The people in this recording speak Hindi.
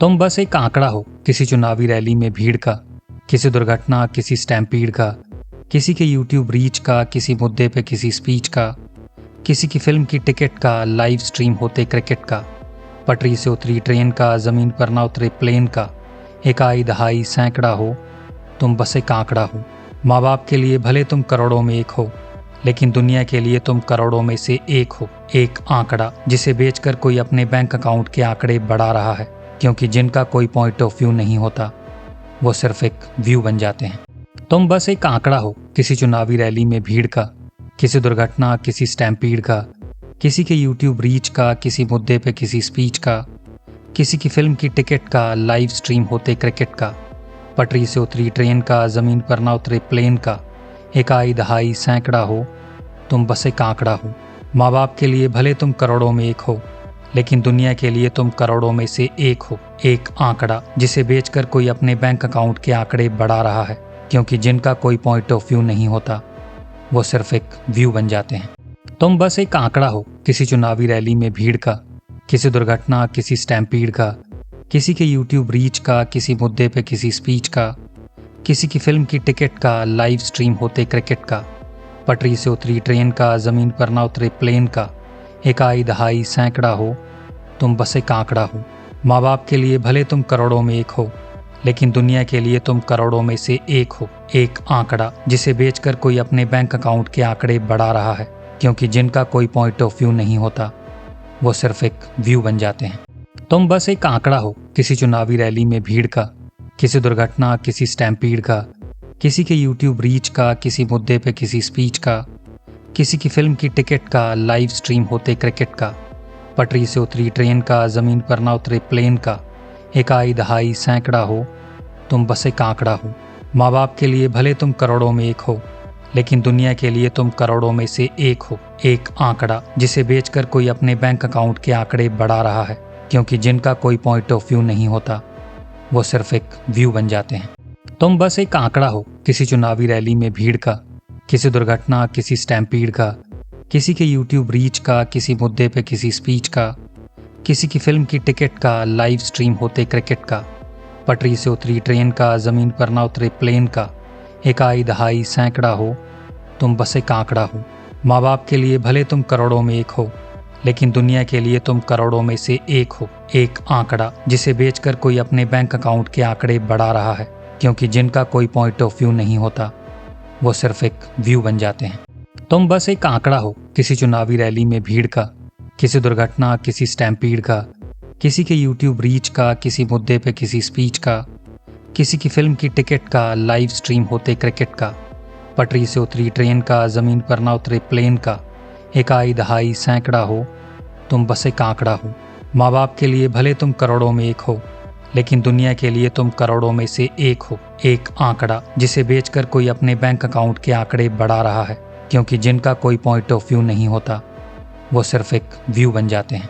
तुम बस एक आंकड़ा हो किसी चुनावी रैली में भीड़ का, किसी दुर्घटना, किसी स्टैम्पीड का, किसी के यूट्यूब रीच का, किसी मुद्दे पे किसी स्पीच का, किसी की फिल्म की टिकट का, लाइव स्ट्रीम होते क्रिकेट का, पटरी से उतरी ट्रेन का, जमीन पर ना उतरे प्लेन का, एकाई दहाई सैकड़ा हो, तुम बस एक आंकड़ा हो। माँ बाप के लिए भले तुम करोड़ों में एक हो, लेकिन दुनिया के लिए तुम करोड़ों में से एक हो। एक आंकड़ा जिसे बेचकर कोई अपने बैंक अकाउंट के आंकड़े बढ़ा रहा है, क्योंकि जिनका कोई पॉइंट ऑफ व्यू नहीं होता, वो सिर्फ एक व्यू बन जाते हैं। तुम बस एक आंकड़ा हो किसी चुनावी रैली में भीड़ का, किसी दुर्घटना, किसी स्टैम्पीड का, किसी के यूट्यूब रीच का, किसी मुद्दे पे किसी स्पीच का, किसी की फिल्म की टिकट का, लाइव स्ट्रीम होते क्रिकेट का, पटरी से उतरी ट्रेन का, जमीन पर ना उतरे प्लेन का, एकाई दहाई सैकड़ा हो, तुम बस एक आंकड़ा हो। माँ बाप के लिए भले तुम करोड़ों में एक हो, लेकिन दुनिया के लिए तुम करोड़ों में से एक हो। एक आंकड़ा जिसे बेचकर कोई अपने बैंक अकाउंट के आंकड़े बढ़ा रहा है, क्योंकि जिनका कोई पॉइंट ऑफ व्यू नहीं होता, वो सिर्फ एक व्यू बन जाते हैं। तुम बस एक आंकड़ा हो किसी चुनावी रैली में भीड़ का, किसी दुर्घटना, किसी स्टैम्पीड का, किसी के यूट्यूब रीच का, किसी मुद्दे पे किसी स्पीच का, किसी की फिल्म की टिकट का, लाइव स्ट्रीम होते क्रिकेट का, पटरी से उतरी ट्रेन का, जमीन पर ना उतरे प्लेन का, एकाई दहाई सैकड़ा हो, तुम बस एक आंकड़ा हो। माँ बाप के लिए भले तुम करोड़ों में एक हो, लेकिन दुनिया के लिए तुम करोड़ों में से एक हो। एक आंकड़ा जिसे बेचकर कोई अपने बैंक अकाउंट के आंकड़े बढ़ा रहा है, क्योंकि जिनका कोई पॉइंट ऑफ व्यू नहीं होता, वो सिर्फ एक व्यू बन जाते हैं। तुम बस एक आंकड़ा हो किसी चुनावी रैली में भीड़ का, किसी दुर्घटना, किसी स्टैम्पीड का, किसी के यूट्यूब रीच का, किसी मुद्दे पे किसी स्पीच का, किसी की फिल्म की टिकट का, लाइव स्ट्रीम होते क्रिकेट का, पटरी से उतरी ट्रेन का, जमीन पर ना उतरे प्लेन का, एकाई दहाई सैकड़ा हो, तुम बस एक आंकड़ा हो। माँ बाप के लिए भले तुम करोड़ों में एक हो, लेकिन दुनिया के लिए तुम करोड़ों में से एक हो। एक आंकड़ा जिसे बेचकर कोई अपने बैंक अकाउंट के आंकड़े बढ़ा रहा है, क्योंकि जिनका कोई पॉइंट ऑफ व्यू नहीं होता, वो सिर्फ एक व्यू बन जाते हैं। तुम बस एक आंकड़ा हो किसी चुनावी रैली में भीड़ का, किसी दुर्घटना, किसी स्टैम्पीड का, किसी के यूट्यूब रीच का, किसी मुद्दे पे किसी स्पीच का, किसी की फिल्म की टिकट का, लाइव स्ट्रीम होते क्रिकेट का, पटरी से उतरी ट्रेन का, जमीन पर ना उतरे प्लेन का, एकाई दहाई सैकड़ा हो, तुम बस एक आंकड़ा हो। माँ बाप के लिए भले तुम करोड़ों में एक हो, लेकिन दुनिया के लिए तुम करोड़ों में से एक हो। एक आंकड़ा जिसे बेचकर कोई अपने बैंक अकाउंट के आंकड़े बढ़ा रहा है, क्योंकि जिनका कोई पॉइंट ऑफ व्यू नहीं होता, वो सिर्फ एक व्यू बन जाते हैं। तुम बस एक आंकड़ा हो किसी चुनावी रैली में भीड़ का, किसी दुर्घटना, किसी स्टैम्पीड का, किसी के यूट्यूब रीच का, किसी मुद्दे पे किसी स्पीच का, किसी की फिल्म की टिकट का, लाइव स्ट्रीम होते क्रिकेट का, पटरी से उतरी ट्रेन का, जमीन पर ना उतरे प्लेन का, एकाई दहाई सैकड़ा हो, तुम बस एक आंकड़ा हो। माँ बाप के लिए भले तुम करोड़ों में एक हो, लेकिन दुनिया के लिए तुम करोड़ों में से एक हो। एक आंकड़ा जिसे बेचकर कोई अपने बैंक अकाउंट के आंकड़े बढ़ा रहा है, क्योंकि जिनका कोई पॉइंट ऑफ व्यू नहीं होता, वो सिर्फ एक व्यू बन जाते हैं।